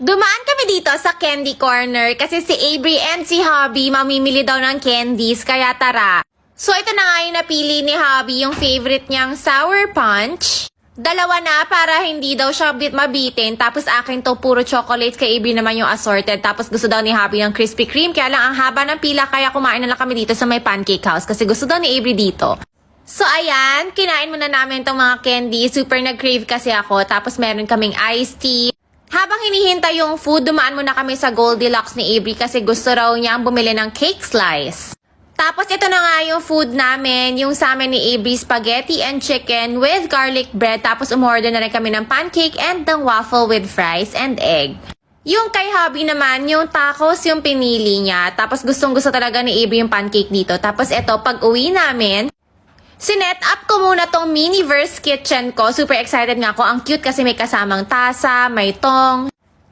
Dumaan kami dito sa candy corner kasi si Avery and si Hubby mamimili daw ng candies, kaya tara. So ito na nga yung napili ni Hubby, yung favorite niyang sour punch. Dalawa na para hindi daw siya mabitin. Tapos akin to puro chocolates, kay Avery naman yung assorted. Tapos gusto daw ni Hubby ng Krispy Kreme, kaya lang ang haba ng pila, kaya kumain na lang kami dito sa may pancake house kasi gusto daw ni Avery dito. So ayan, kinain muna namin tong mga candy. Super nag-crave kasi ako. Tapos meron kaming iced tea. Habang hinihintay yung food, dumaan muna kami sa Goldilocks ni Avery kasi gusto raw niyang bumili ng cake slice. Tapos ito na nga yung food namin, yung sa amin ni Avery, spaghetti and chicken with garlic bread. Tapos umorder na rin kami ng pancake and ng waffle with fries and egg. Yung kay Hubby naman, yung tacos yung pinili niya. Tapos gustong gusto talaga ni Avery yung pancake dito. Tapos ito, pag uwi namin, sinet up ko muna tong Miniverse kitchen ko. Super excited nga ako. Ang cute kasi may kasamang tasa, may tong,